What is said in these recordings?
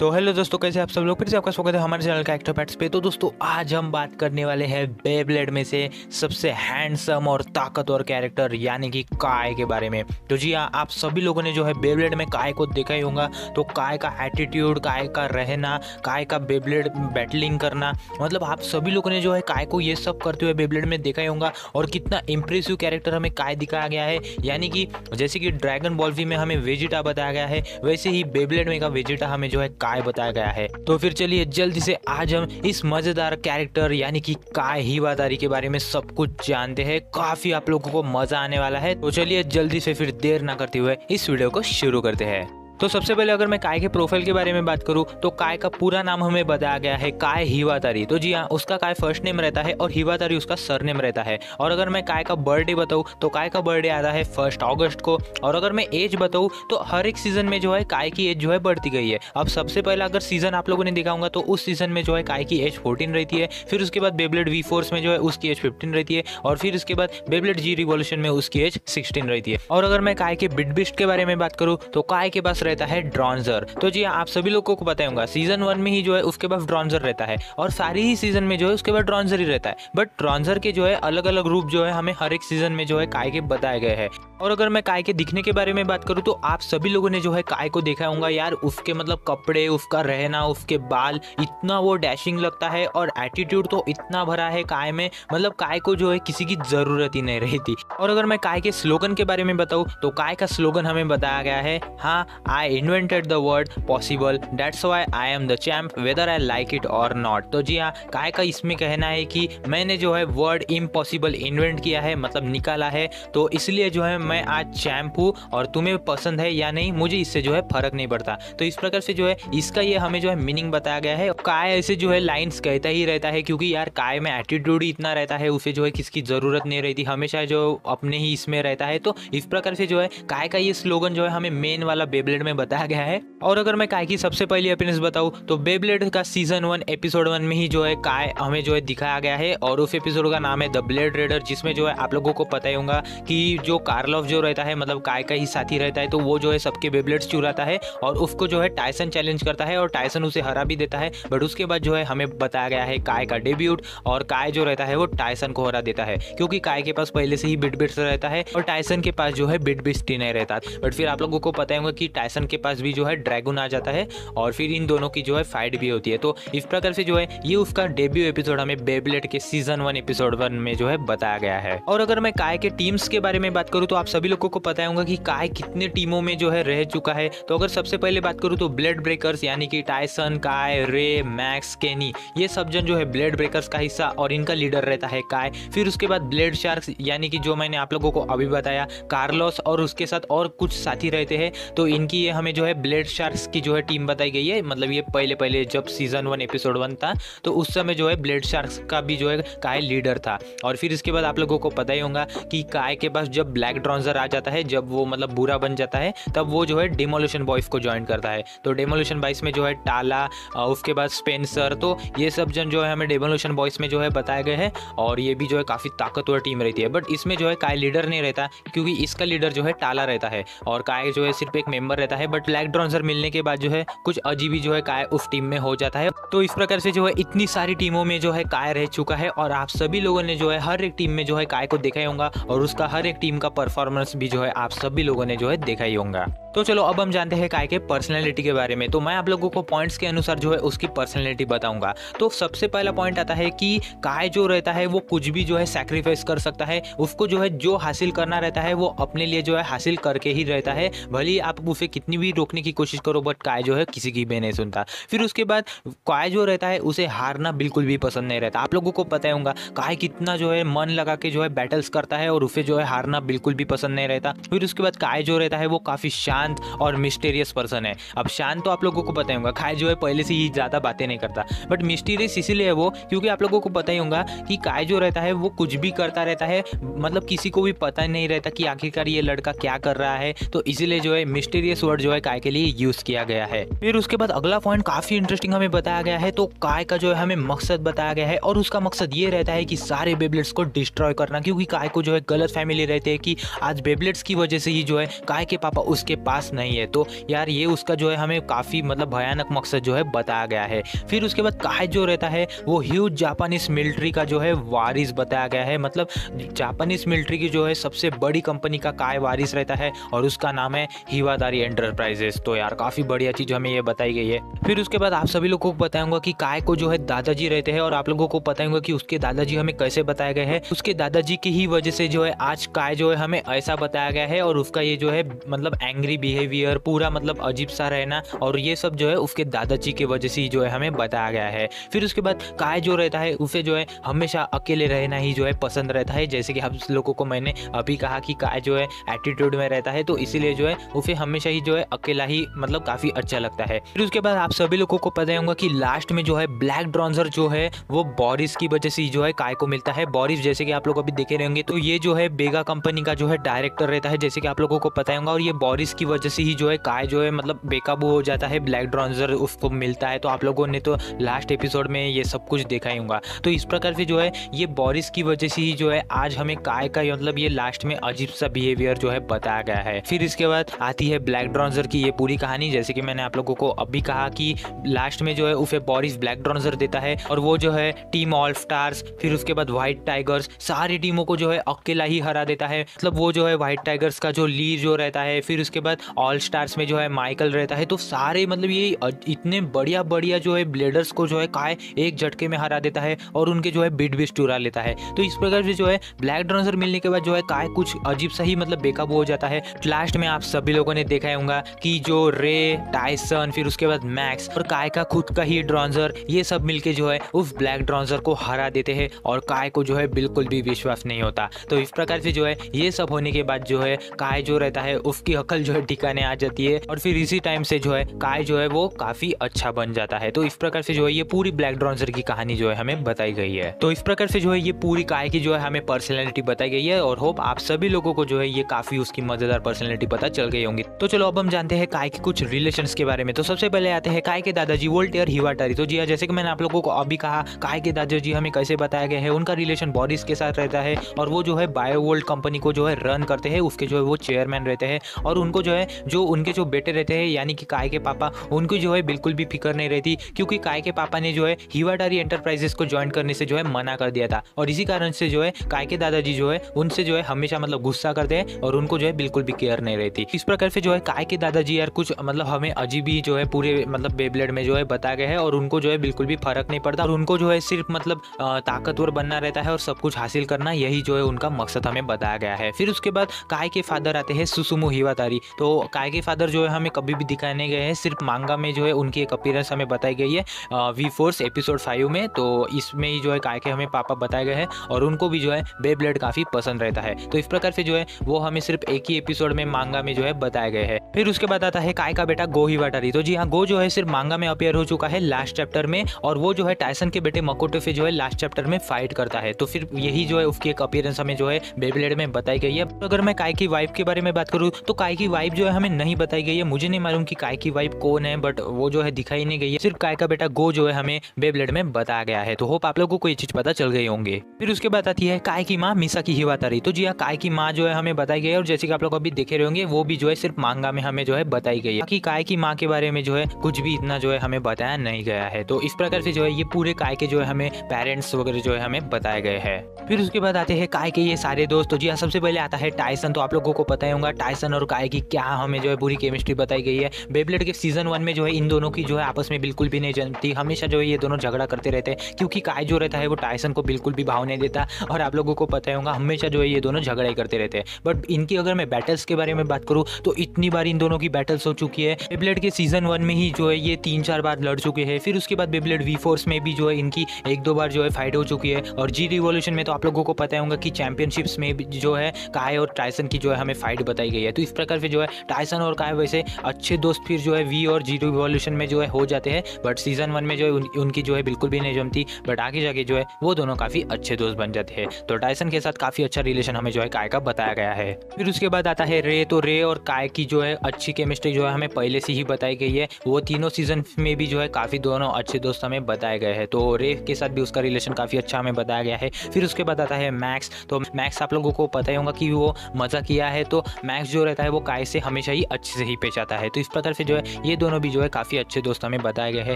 तो हेलो दोस्तों, कैसे आप सब लोग। फिर से आपका स्वागत है हमारे चैनल का एक्टर पैट्स पे। तो दोस्तों आज हम बात करने वाले हैं बेब्लेड में से सबसे हैंडसम और ताकतवर कैरेक्टर यानी कि काय के बारे में। तो जी हाँ, आप सभी लोगों ने जो है बेब्लेड में काय को देखा ही होगा। तो काय का एटीट्यूड, काय का रहना, काय का बेब्लेड बैटलिंग करना, मतलब आप सभी लोगों ने जो है काय को ये सब करते हुए बेब्लेड में देखा ही होगा। और कितना इंप्रेसिव कैरेक्टर हमें काय दिखाया गया है, यानी कि जैसे कि ड्रैगन बॉल वी में हमें वेजिटा बताया गया है, वैसे ही बेब्लेड में का वेजिटा हमें जो है काय बताया गया है। तो फिर चलिए जल्दी से आज हम इस मजेदार कैरेक्टर यानी कि काय हिवातारी के बारे में सब कुछ जानते हैं। काफी आप लोगों को मजा आने वाला है। तो चलिए जल्दी से फिर देर ना करते हुए इस वीडियो को शुरू करते हैं। तो सबसे पहले अगर मैं काय के प्रोफाइल के बारे में बात करूं तो काय का पूरा नाम हमें बताया गया है काय हिवातारी। तो जी हाँ, उसका काय फर्स्ट नेम रहता है और हिवातारी उसका सरनेम रहता है। और अगर मैं काय का बर्थडे बताऊं तो काय का बर्थडे आता है 1 अगस्त को। और अगर मैं एज बताऊं तो हर एक सीजन में जो है काय की एज जो है बढ़ती गई है। अब सबसे पहले अगर सीजन आप लोगों ने देखा होगा तो उस सीजन में जो है काय की एज 14 रहती है। फिर उसके बाद बेब्लेड वी फोर्स में जो है उसकी एज 15 रहती है। और फिर उसके बाद बेब्लेड जी रिवॉल्यूशन में उसकी एज 16 रहती है। और अगर मैं काय के बिटबिस्ट के बारे में बात करूं तो काय के पास रहता है ड्रॉन्जर। तो जी आप सभी लोगों को पता होगा सीजन 1 में ही जो है उसके पास ड्रॉन्जर रहता है और सारी ही सीजन में जो है उसके पास ड्रॉन्जर ही रहता है। बट ड्रॉन्जर के जो है अलग अलग रूप जो है हमें हर एक सीजन में जो है काय के बताए गए हैं। और अगर मैं काय के दिखने के बारे में बात करूं तो आप सभी लोगों ने जो है काय को देखा होगा यार, उसके मतलब कपड़े, उसका रहना, उसके बाल, इतना वो डैशिंग लगता है और एटीट्यूड तो इतना भरा है काय में, मतलब काय को जो है किसी की जरूरत ही नहीं रही थी। और अगर मैं काय के स्लोगन के बारे में बताऊं तो काय का स्लोगन हमें बताया गया है, हाँ, I invented the word possible, that's why I am the champ whether I like it or not. तो जी हाँ, काय का इसमें कहना है कि मैंने जो है वर्ड इम्पॉसिबल इन्वेंट किया है, मतलब निकाला है, तो इसलिए जो है मैं आज चैम्प हूँ और तुम्हें पसंद है या नहीं मुझे इससे जो है फर्क नहीं पड़ता। तो इस प्रकार से जो है इसका ये हमें जो है मीनिंग बताया गया है। काय ऐसे जो है लाइंस कहता ही रहता है क्योंकि यार काय में एटीट्यूड ही इतना रहता है, उसे जो है किसकी जरूरत नहीं रहती, हमेशा जो अपने ही इसमें रहता है। तो इस प्रकार से जो है काय का ये स्लोगन जो है हमें मेन वाला बेब्लेड में बताया गया है। और अगर मैं काय की सबसे पहली अपीयरेंस बताऊं तो बेब्लेड का सीजन 1 एपिसोड 1 में ही जो है काय हमें जो है दिखाया गया है। और उस एपिसोड का नाम है द ब्लेड रेडर, जिसमें जो है आप लोगों को पता ही होगा कि जो कार्लोफ जो रहता है, मतलब काय का ही साथी रहता है, तो वो जो है सबके बेब्लेड्स चुराता है और उसको जो है टायसन चैलेंज करता है और टायसन उसे हरा भी देता है। बट उसके बाद जो है हमें बताया गया है काय का डेब्यूट और काय जो रहता है वो टायसन को हरा देता है क्योंकि काय के पास पहले से ही बिटबिस्ट रहता है और टायसन के पास जो है बिटबिस्ट ही नहीं रहता। बट फिर आप लोगों को पता होगा कि टायसन के पास भी जो है ड्रैगन आ जाता है और फिर इन दोनों की जो है फाइट भी होती है। तो इस प्रकार से जो है ये उसका डेब्यू एपिसोड हमें बेब्लेड के सीजन 1 एपिसोड 1 में जो है बताया गया है। और अगर मैं काय के टीम्स के बारे में बात करूं तो आप सभी लोगों को पता होगा कि काय कितने टीमों में जो है रह चुका है। तो अगर सबसे पहले बात करूं तो ब्लेड ब्रेकर्स यानी कि टायसन, काय, रे, मैक्स, केनी, ये सब जन जो है ब्लेड ब्रेकर्स का हिस्सा और इनका लीडर रहता है काय। फिर उसके बाद ब्लेड शार्क्स यानी कि जो मैंने आप लोगों को अभी बताया, कार्लोस और उसके साथ और कुछ साथी रहते हैं, तो इनकी ये हमें जो है ब्लेड शार्क्स की जो है टीम बताई गई है। मतलब ये पहले जब सीजन 1 एपिसोड 1 था तो उस समय जो है ब्लेड शार्क्स का भी जो है काय लीडर था। और फिर इसके बाद आप लोगों को पता ही होगा कि काय के पास जब ब्लैक ड्रॉन्जर आ जाता है, जब वो मतलब बुरा बन जाता है, तब वो जो है डेमोलिशन बॉयज को ज्वाइन करता है। तो डेमोलिशन बॉयज में जो है टाला, उसके बाद स्पेंसर, तो ये सब जन जो है हमें डेमोलिशन बॉयज में जो है बताए गए हैं। और ये भी जो है काफ़ी ताकतवर टीम रहती है। बट इसमें जो है काय लीडर नहीं रहता क्योंकि इसका लीडर जो है टाला रहता है और काय जो है सिर्फ एक मेंबर रहता है। बट ब्लैक ड्रॉन्जर मिलने के बाद जो है कुछ अजीब ही जो है काय उस टीम में हो जाता है। तो इस प्रकार से जो है इतनी सारी टीमों में जो है काय रह चुका है और आप सभी लोगों ने जो है हर एक टीम में जो है काय को देखा ही होगा और उसका हर एक टीम का परफॉर्मेंस भी जो है आप सभी लोगों ने जो है देखा ही होगा। तो चलो अब हम जानते हैं काय के पर्सनैलिटी के बारे में। तो मैं आप लोगों को पॉइंट्स के अनुसार जो है उसकी पर्सनैलिटी बताऊंगा। तो सबसे पहला पॉइंट आता है कि काय जो रहता है वो कुछ भी जो है सैक्रिफाइस कर सकता है। उसको जो है जो हासिल करना रहता है वो अपने लिए जो है हासिल करके ही रहता है, भले आप उसे कितनी भी रोकने की कोशिश करो, बट काय जो है किसी की भी नहीं सुनता। फिर उसके बाद काय जो रहता है उसे हारना बिल्कुल भी पसंद नहीं रहता। आप लोगों को पता होगा काय कितना जो है मन लगा के जो है बैटल्स करता है और उसे जो है हारना बिल्कुल भी पसंद नहीं रहता। फिर उसके बाद काय जो रहता है वो काफी शांत और मिस्टीरियस पर्सन है। अब शांत तो आप लोगों को पता ही होगा, काय जो है पहले से ही ज्यादा बातें नहीं करता, बट मिस्टीरियस इसीलिए है वो क्योंकि आप लोगों को पता ही होगा कि काय जो रहता है वो कुछ भी करता रहता है, मतलब किसी को भी पता नहीं रहता कि आखिरकार ये लड़का क्या कर रहा है। तो इसीलिए जो है मिस्टीरियस वर्ड जो है काय के लिए यूज किया गया है। फिर उसके बाद अगला पॉइंट काफी इंटरेस्टिंग हमें बताया गया है। तो काय का जो है हमें मकसद बताया गया है और उसका मकसद ये रहता है कि सारे बेब्लेड्स को डिस्ट्रॉय करना, क्योंकि काय को जो है गलत फैमिली रहते हैं कि आज बेब्लेड्स की वजह से ही जो है काय के पापा उसके पास नहीं है। तो यार ये उसका जो है हमें काफ़ी मतलब भयानक मकसद जो है बताया गया है। फिर उसके बाद काय जो रहता है वो ह्यूज जापानीज मिलिट्री का जो है वारिस बताया गया है, मतलब जापानीज मिलिट्री की जो है सबसे बड़ी कंपनी का काय वारिस रहता है और उसका नाम है हिवादारी एंटरप्राइजेस। तो यार काफ़ी बढ़िया चीज़ हमें ये बताई गई है। फिर उसके बाद आप सभी लोगों को बताऊंगा कि काय को जो है दादाजी रहते हैं और आप लोगों को बताऊंगा कि उसके दादाजी हमें कैसे बताए गए हैं। उसके दादाजी की ही वजह से जो है आज काय जो है हमें ऐसा बताया गया है और उसका ये जो है मतलब एंग्री बिहेवियर, पूरा मतलब अजीब सा रहना और ये सब जो है उसके दादाजी की वजह से ही जो है हमें बताया गया है। फिर उसके बाद काय जो रहता है उसे जो है हमेशा अकेले रहना ही जो है पसंद रहता है, जैसे कि आप लोगों को मैंने अभी कहा कि काय जो है एटीट्यूड में रहता है, तो इसीलिए जो है उसे हमेशा ही जो है अकेला ही मतलब काफ़ी अच्छा लगता है। फिर उसके बाद आप सभी लोगों को पता होगा कि लास्ट में जो है ब्लैक ड्रॉन्जर जो है वो बोरिस की वजह से जो है काय को मिलता है। बोरिस जैसे कि आप लोग अभी देखे रहेंगे तो ये जो है बेगा कंपनी का जो है डायरेक्टर रहता है, जैसे कि आप लोगों को पता होगा, और ये बोरिस की वजह से ही जो है काय जो है मतलब बेकाबू हो जाता है, ब्लैक ड्रॉन्जर उसको मिलता है। तो आप लोगों ने तो लास्ट एपिसोड में ये सब कुछ देखा ही होगा। तो इस प्रकार से जो है ये बोरिस की वजह से ही जो है आज हमें काय का मतलब ये लास्ट में अजीब सा बिहेवियर जो है बताया गया है। फिर इसके बाद आती है ब्लैक ड्रॉन्जर की ये पूरी कहानी, जैसे कि मैंने आप लोगों को अभी कहा कि लास्ट में जो है उसे बोरिस ब्लैक ड्रॉन्जर देता है और वो जो है टीम ऑल स्टार्स, फिर उसके बाद व्हाइट टाइगर्स, सारी टीमों को जो है अकेला ही हरा देता है। मतलब वो जो है व्हाइट टाइगर्स का जो लीड जो रहता है, फिर उसके बाद ऑल स्टार्स में जो है माइकल रहता है। तो सारे मतलब ये इतने बढ़िया बढ़िया जो है ब्लेडर्स को जो है काय एक झटके में हरा देता है और उनके जो है बिट भी चुरा लेता है। तो इस प्रकार से जो है ब्लैक ड्रॉन्जर मिलने के बाद जो है काय कुछ अजीब सा ही मतलब बेकाबू हो जाता है। लास्ट में आप सभी लोगों ने देखा होगा कि जो रे, टाइसन, फिर उसके बाद मैक्स और काय का खुद का ही ड्रॉन्जर, ये सब मिलके जो है उस ब्लैक ड्रॉन्जर को हरा देते हैं और काय को जो है बिल्कुल भी विश्वास नहीं होता। तो इस प्रकार से जो है ये सब होने के बाद जो है काय जो रहता है उसकी अकल जो है ठिकाने आ जाती है और फिर इसी टाइम से जो है काय जो है वो काफी अच्छा बन जाता है। तो इस प्रकार से जो है ये पूरी ब्लैक ड्रॉन्जर की कहानी जो है हमें बताई गई है। तो इस प्रकार से जो है ये पूरी काय की जो है हमें पर्सनैलिटी बताई गई है और होप आप सभी लोगों को जो है ये काफी उसकी मजेदार पर्सनैलिटी पता चल गई होंगी। तो चलो अब हम जानते हैं काय के कुछ रिलेशंस के बारे में। तो सबसे पहले आते हैं काय के दादाजी वोल्टेयर हिवाटारी। तो जी हाँ, जैसे कि मैंने आप लोगों को अभी कहा काय के दादाजी हमें कैसे बताया गया है, उनका रिलेशन बोरिस के साथ रहता है और वो जो है बायोवोल्ट कंपनी को जो है रन करते हैं, उसके जो है वो चेयरमैन रहते हैं और उनको जो है जो उनके जो बेटे रहते हैं यानी कि काय के पापा, उनको जो है बिल्कुल भी फिक्र नहीं रहती, क्योंकि काय के पापा ने जो है हिवाटारी एंटरप्राइजेस को ज्वाइन करने से जो है मना कर दिया था और इसी कारण से जो है काय के दादाजी जो है उनसे जो है हमेशा मतलब गुस्सा करते हैं और उनको जो है बिल्कुल भी केयर नहीं रहती। इस प्रकार से जो है काय के दादाजी यार कुछ मतलब हमें अजीब ही जो है पूरे मतलब बेब्लेड में जो है बताया गया है और उनको जो है बिल्कुल भी फर्क नहीं पड़ता और उनको जो है सिर्फ मतलब ताकतवर बनना रहता है और सब कुछ हासिल करना, यही जो है उनका मकसद हमें बताया गया है। फिर उसके बाद काय के फादर आते हैं सुसुमो हिवातारी। तो काय के फादर जो है हमें कभी भी दिखाए नहीं गए हैं, सिर्फ मांगा में जो है उनकी एक अपीयरेंस हमें बताई गई है वी फोर्स एपिसोड 5 में। तो इसमें ही जो है काय के हमें पापा बताए गए हैं और उनको भी जो है बेब्लेड काफी पसंद रहता है। तो इस प्रकार से जो है वो हमें सिर्फ एक ही एपिसोड में मांगा में जो है बताए गए हैं। फिर उसके बाद आता है काय का बेटा गो हिवाटारी। तो जी हाँ, गो जो है सिर्फ मांगा में अपीयर हो चुका है लास्ट चैप्टर में और वो जो है टाइसन के बेटे मकोटो से जो है लास्ट चैप्टर में फाइट करता है। तो फिर यही जो है उसकी एक अपीयरेंस हमें जो है बेब्लेड में बताई गई है। तो अगर मैं काय की वाइफ के बारे में बात करूँ तो काय की वाइफ जो है हमें नहीं बताई गई है। मुझे नहीं मालूम कि काय की वाइफ कौन है, बट वो जो है दिखाई नहीं गई है। सिर्फ काय का बेटा गो जो है हमें बेब्लेड में बताया गया है। तो होप आप लोगों को ये चीज पता चल गई होंगे। फिर उसके बाद आती है काय की माँ मिसाकी हिवातारी। तो जी हाँ, काय की माँ जो है हमें बताई गई है और जैसे कि आप लोग अभी देखे रहे होंगे वो भी जो है सिर्फ मांगा में हमें जो है बताई गई है। बाकी काय की माँ के बारे में जो है कुछ भी इतना जो है हमें बताया नहीं गया है। तो इस प्रकार से जो है ये पूरे काय के जो है हमें पेरेंट्स वगैरह जो है हमें बताए गए हैं। फिर उसके बाद आते हैं काय के ये सारे दोस्त। तो जी हाँ, सबसे पहले आता है टाइसन। तो आप लोगों को पता ही होगा टाइसन और काय की क्या हमें जो है पूरी केमिस्ट्री बताई गई है। बेब्लेड के सीजन 1 में जो है इन दोनों की जो है आपस में बिल्कुल भी नहीं जमती, हमेशा जो है ये दोनों झगड़ा करते रहते हैं क्योंकि काय जो रहता है वो टाइसन को बिल्कुल भी भाव नहीं देता और आप लोगों को पता ही होगा हमेशा जो है ये दोनों झगड़ा ही करते रहते हैं। बट इनकी अगर मैं बैटल्स के बारे में बात करूँ तो इतनी बार इन दोनों की बैटल्स हो चुकी है। बेब्लेड के सीजन 1 में ही जो है ये 3-4 बार लड़ चुके हैं। फिर उसके बाद बेब्लेड वी फोर्स में भी जो है इनकी 1-2 बार जो है फाइट हो चुकी है और जी रिवॉल्यूशन में तो आप लोगों को पता होगा कि चैंपियनशिप्स में भी जो है काय और टाइसन की जो है हमें फाइट बताई गई है। तो इस प्रकार से जो है टाइसन और काय वैसे अच्छे दोस्त फिर जो है वी और जी रिवॉल्यूशन में जो है हो जाते हैं, बट सीजन 1 में जो है उनकी जो है बिल्कुल भी नहीं जमती, बट आगे जाके जो है वो दोनों काफी अच्छे दोस्त बन जाते हैं। तो टाइसन के साथ काफी अच्छा रिलेशन हमें जो है काय का बताया गया है। फिर उसके बाद आता है रे। तो रे और काय की जो है अच्छी केमिस्ट्री जो है हमें पहले से ही बताई गई है। वो तीनों सीजन में भी जो है काफी दोनों अच्छे दोस्त हमें बताए गए हैं। तो रे के साथ भी उसका रिलेशन काफ़ी अच्छा हमें बताया गया है। फिर उसके बाद आता है मैक्स। तो मैक्स आप लोगों को पता ही होगा कि वो मज़ा किया है, तो मैक्स जो रहता है वो काय से हमेशा ही अच्छे से ही पेश आता है। तो इस प्रकार से जो है ये दोनों भी जो है काफ़ी अच्छे दोस्त हमें बताए गए हैं।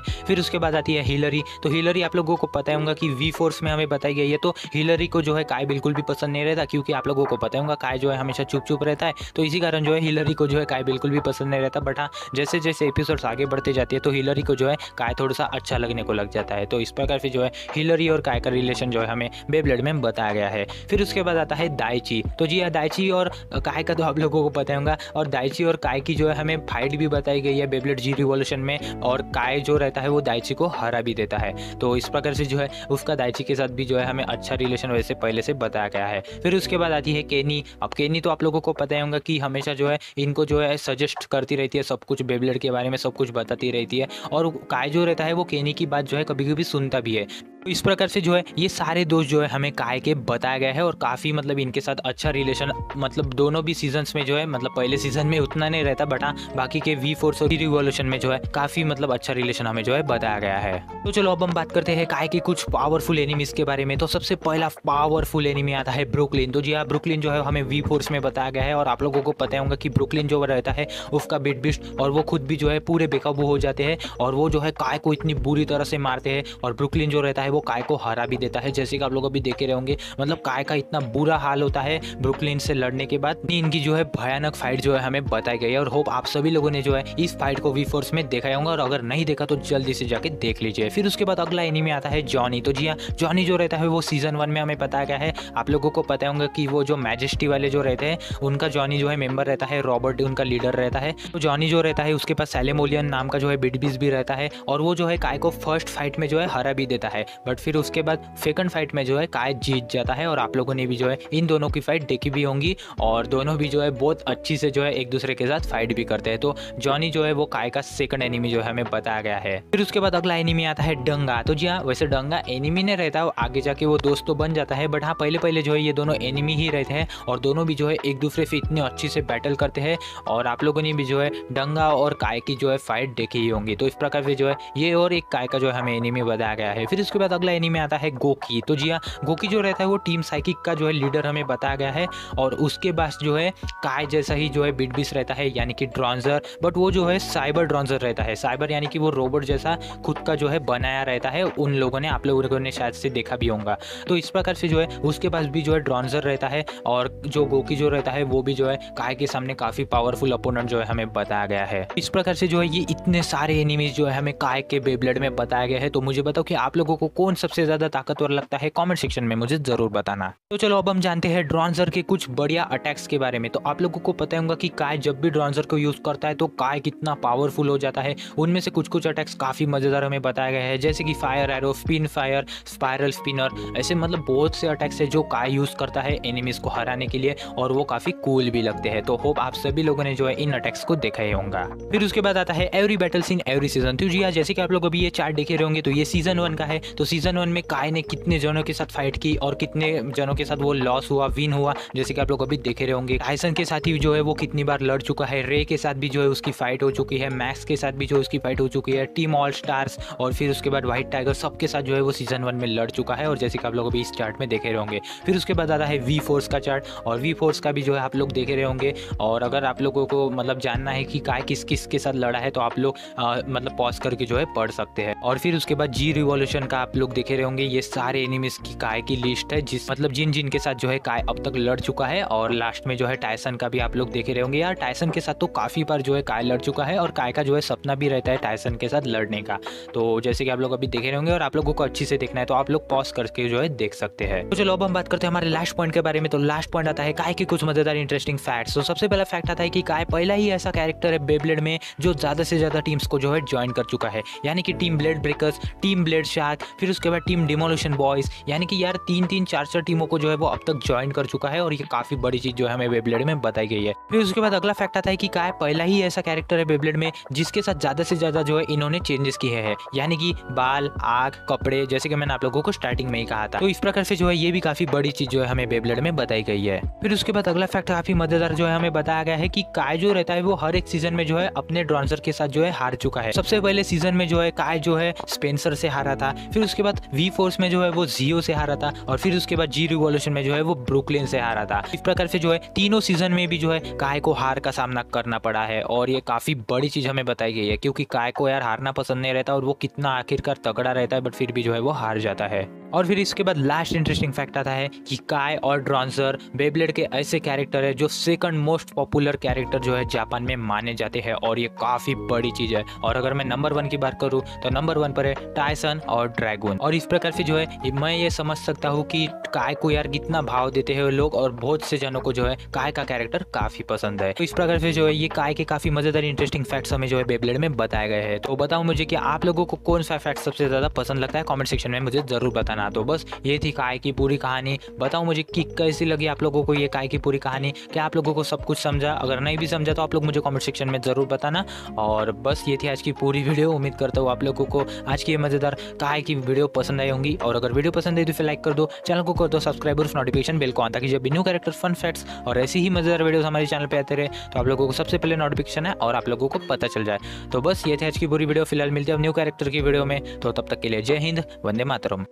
फिर उसके बाद आती है हिलरी। तो हिलरी आप लोगों को पता होगा कि वी फोर्स में हमें बताई गई है। तो हिलरी को जो है काय बिल्कुल भी पसंद नहीं रहता, क्योंकि आप लोगों को पता होगा काय जो है हमेशा चुप चुप रहता है। तो इसी कारण जो है हिलरी को जो है काय बिल्कुल भी पसंद नहीं रहता। बट हाँ, जैसे जैसे एपिसोड्स आगे बढ़ते जाती है तो हिलरी को जो है काय थोड़ा सा अच्छा लगने को लग जाता है। तो इस प्रकार से जो है हिलरी और काय का रिलेशन जो है हमें बेब्लेड में बताया गया है। फिर उसके बाद आता है दाइची। तो जी हाँ, दाइची और काय का तो आप लोगों को पता होगा, और दाइची और काय की जो है हमें फाइट भी बताई गई है बेब्लेड जी रिवॉल्यूशन में, और काय जो रहता है वो दाइची को हरा भी देता है। तो इस प्रकार से जो है उसका दाइची के साथ भी जो है हमें अच्छा रिलेशन वैसे पहले से बताया गया है। फिर उसके बाद आती है केनी। अब केनी तो आप लोगों को पता होगा कि हमेशा जो है इनको जो है सजेस्ट करती रहती है, सब कुछ बेब्लेड के बारे में सब कुछ बताती रहती है, और काय जो रहता है वो केनी की बात जो है कभी कभी सुनता भी है। तो इस प्रकार से जो है ये सारे दोस्त जो है हमें काय के बताया गया है, और काफ़ी मतलब इनके साथ अच्छा रिलेशन मतलब दोनों भी सीजन्स में जो है, मतलब पहले सीजन में उतना नहीं रहता, बट हाँ बाकी के वी फोर्स और रिवॉल्यूशन में जो है काफ़ी मतलब अच्छा रिलेशन हमें जो है बताया गया है। तो चलो अब हम बात करते हैं काय के कुछ पावरफुल एनिमीज के बारे में। तो सबसे पहला पावरफुल एनिमी आता है ब्रुकलिन। तो जी हाँ, ब्रुकलिन जो है हमें वी फोर्स में बताया गया है, और आप लोगों को पता होगा कि ब्रुकलिन जो रहता है उसका बिट बिस्ट, और वो खुद भी जो है पूरे बेकाबू हो जाते हैं, और वो जो है काय को इतनी बुरी तरह से मारते हैं, और ब्रुकलिन जो रहता है वो काय को हरा भी देता है। जैसे कि आप लोग अभी देखे रहेंगे, मतलब काय का इतना बुरा हाल होता है ब्रुकलिन से लड़ने के बाद। इनकी जो है भयानक फाइट जो है हमें बताई गई है, और होप आप सभी लोगों ने जो है इस फाइट को वी फोर्स में देखा होगा, और अगर नहीं देखा तो जल्दी से जाके देख लीजिए। फिर उसके बाद अगला एनिमी आता है जॉनी। तो जी हाँ, जॉनी जो रहता है वो सीजन 1 में हमें बताया गया है। आप लोगों को पता होगा कि वो जो मैजेस्टी वाले जो रहते हैं उनका जॉनी जो है मेंबर रहता है, रॉबर्ट उनका लीडर रहता है। तो जॉनी जो रहता है उसके पास सैलेमोलियन नाम का जो है बिटबीस भी रहता है, और वो जो है काय को फर्स्ट फाइट में जो है हरा भी देता है, बट फिर उसके बाद सेकंड फाइट में जो है काय जीत जाता है। और आप लोगों ने भी जो है इन दोनों की फाइट देखी भी होंगी, और दोनों भी जो है बहुत अच्छी से जो है एक दूसरे के साथ फाइट भी करते हैं। तो जॉनी जो है वो काय का सेकंड एनिमी जो है हमें बताया गया है। फिर उसके बाद अगला एनिमी आता है डंगा। तो जी हाँ, वैसे डंगा एनिमी नहीं रहता, आगे जाके वो दोस्त तो बन जाता है, बट हाँ पहले पहले जो है ये दोनों एनिमी ही रहते हैं, और दोनों भी जो है एक दूसरे से इतनी अच्छी से बैटल करते हैं, और आप लोगों ने भी जो है डंगा और काय की जो है फाइट देखी ही होंगी। तो इस प्रकार से जो है ये और एक काय का जो है हमें एनिमी बताया गया है। फिर उसके बाद अगला एनिमी आता है गोकी। तो जी हाँ, गोकी जो रहता है वो टीम साइकिक का जो है लीडर हमें बताया गया है, और उसके बाद जो है काय जैसा ही जो है बिटबीस रहता है, यानी कि ड्रॉन्जर, बट वो जो है साइबर ड्रॉन्जर रहता है। साइबर यानी कि वो रोबोट जैसा खुद का जो है बनाया रहता है, उन लोगों ने आप लोगों ने शायद से देखा भी होगा। तो इस प्रकार से जो है उसके पास भी जो है ड्रॉन्जर रहता है, और जो गोकी जो रहता है वो भी जो है काय के सामने काफ़ी पावरफुल अपोनेंट जो है हमें बताया गया है। इस प्रकार से जो है ये इतने सारे एनिमीज जो है हमें काय के बेब्लेड में बताया गया है। तो मुझे बताओ कि आप लोगों को कौन सबसे ज़्यादा ताकतवर लगता है, कमेंट सेक्शन में मुझे ज़रूर बताना। तो चलो अब हम जानते हैं ड्रॉन्जर के कुछ बढ़िया अटैक्स के बारे में। तो आप लोगों को पता होगा कि काय जब भी ड्रॉन्जर को यूज़ करता है तो काय कितना पावरफुल हो जाता है। उनमें से कुछ कुछ अटैक्स काफ़ी मज़ेदार हमें बताया गया है, जैसे कि fire arrow, spin fire, spiral spinner, ऐसे मतलब बहुत से अटैक्स है जो काय यूज़ करता है एनिमीज को हराने के लिए, और वो काफ़ी कूल भी लगते हैं। तो होप आप सभी लोगों ने जो है इन अटैक्स को देखा ही होगा। फिर उसके बाद आता है every battles in every season. तो जी हाँ, जैसे कि आप लोग अभी ये चार्ट देखे रहे होंगे, तो ये सीजन 1 का है। तो सीजन 1 में काय ने कितने जनों के साथ फाइट की और कितने जनों के साथ वो लॉस हुआ, विन हुआ, जैसे कि आप लोग अभी देखे रहे होंगे। टायसन के साथ ही जो है वो कितनी बार लड़ चुका है, रे के साथ भी जो है उसकी फाइट हो चुकी है, मैक्स के साथ भी जो उसकी फाइट हो चुकी है, टीम ऑल स्टार्स और फिर उसके बाद व्हाइट टाइगर, सबके साथ जो है वो सीजन 1 में लड़ चुका है, और जैसे कि आप लोग अभी इस चार्ट में देखे रहे होंगे। फिर उसके बाद आता है वी फोर्स का चार्ट, और वी फोर्स का भी जो है आप लोग देखे रहे होंगे। और अगर आप लोगों को मतलब जानना है कि काय किस किस के साथ लड़ा है, तो आप लोग मतलब पॉज करके जो है पढ़ सकते हैं। और फिर उसके बाद जी रिवॉल्यूशन का आप लोग देखे रहे होंगे, ये सारे एनिमीज की काय की लिस्ट है, जिस मतलब जिन जिन के साथ जो है काय अब तक लड़ चुका है। और लास्ट में जो है टायसन का भी आप लोग देखे रहे होंगे। यार टायसन के साथ तो काफ़ी बार जो है काय लड़ चुका है, और काय का जो है सपना भी रहता है टायसन के साथ लड़ने का। तो जैसे कि आप लोग अभी देखे रहे होंगे, और आप लोगों को अच्छी से देखना है तो आप लोग पॉज करके जो है देख सकते हैं। तो चलो अब हम बात करते हैं हमारे लास्ट पॉइंट के बारे में। तो लास्ट पॉइंट आता है काय के कुछ मजेदार इंटरेस्टिंग फैक्ट्स। तो सबसे पहला फैक्ट आता है कि काय पहला ही ऐसा कैरेक्टर है बेब्लेड में जो ज़्यादा से ज़्यादा टीम्स को जो है ज्वाइन कर चुका है, यानी कि team blade breakers, team blade shark, फिर उसके बाद टीम डिमोलिशन बॉयज, यानी कि यार 3-3 4-4 टीमों को जो है वो अब तक ज्वाइन कर चुका है और ये काफी बड़ी चीज जो है हमें बेब्लेड में बताई गई है। फिर उसके बाद अगला फैक्ट आता है कि काय पहला ही ऐसा कैरेक्टर है बेब्लेड में जिसके साथ ज्यादा से ज्यादा जो है इन्होंने चेंजेस किए हैं, यानी कि बाल, आँख, कपड़े, जैसे कि मैंने आप लोगों को स्टार्टिंग में ही कहा था। तो इस प्रकार से जो है ये भी काफी बड़ी चीज जो है हमें बेब्लेड में बताई गई है। फिर उसके बाद अगला फैक्ट काफी मजेदार जो है हमें बताया गया है कि काय जो रहता है वो हर एक सीजन में जो है अपने ड्रॉन्सर के साथ जो है हार चुका है। सबसे पहले सीजन में जो है काय जो है स्पेंसर से हारा था, फिर उसके बाद वी फोर्स में जो है वो जियो से हारा था और फिर उसके बाद जी रिवॉल्यूशन में जो है वो ब्रुकलिन से हारा था। इस प्रकार से जो है तीनों सीजन में भी जो है काय को हार का सामना करना पड़ा है और ये काफी बड़ी चीज हमें बताई गई है, क्योंकि काय को यार हारना पसंद नहीं रहता और वो कितना आखिरकार तगड़ा रहता है बट फिर भी जो है वो हार जाता है। और फिर इसके बाद लास्ट इंटरेस्टिंग फैक्ट आता है कि काय और ड्रॉन्सर बेब्लेड के ऐसे कैरेक्टर है जो सेकंड मोस्ट पॉपुलर कैरेक्टर जो है जापान में माने जाते हैं और ये काफी बड़ी चीज है। और अगर मैं नंबर 1 की बात करूँ तो नंबर 1 पर है टायसन और ड्रैगन। और इस प्रकार से जो है मैं ये समझ सकता हूँ कि काय को यार कितना भाव देते हैं लोग और बहुत से जनों को जो है काय का कैरेक्टर काफी पसंद है। तो इस प्रकार से जो है ये काय के काफी मजेदार इंटरेस्टिंग फैक्ट्स हमें जो है बेब्लेड में बताए गए हैं। तो बताओ मुझे कि आप लोगों को कौन सा फैक्ट सबसे ज्यादा पसंद लगता है, कमेंट सेक्शन में मुझे जरूर बताना। तो बस ये थी काय की पूरी कहानी। बताओ मुझे कि कैसी लगी आप लोगों को ये काय की पूरी कहानी, क्या आप लोगों को सब कुछ समझा? अगर नहीं भी समझा तो आप लोग मुझे कमेंट सेक्शन में जरूर बताना। और बस ये थी आज की पूरी वीडियो। उम्मीद करता हूँ आप लोगों को आज की ये मजेदार काय की वीडियो पसंद आई होंगी। और अगर वीडियो पसंद आई तो फिर लाइक कर दो, चैनल को कर दो सब्सक्राइब और नोटिफिकेशन बेल को ऑन, ताकि जब भी न्यू कैरेक्टर, फन फैक्ट्स और ऐसी ही मजेदार वीडियोस हमारे चैनल पे आते रहे तो आप लोगों को सबसे पहले नोटिफिकेशन है और आप लोगों को पता चल जाए। तो बस ये थी आज की पूरी वीडियो। फिलहाल मिलते हैं अब न्यू कैरेक्टर की वीडियो में, तो तब तक के लिए जय हिंद, वंदे मातरम।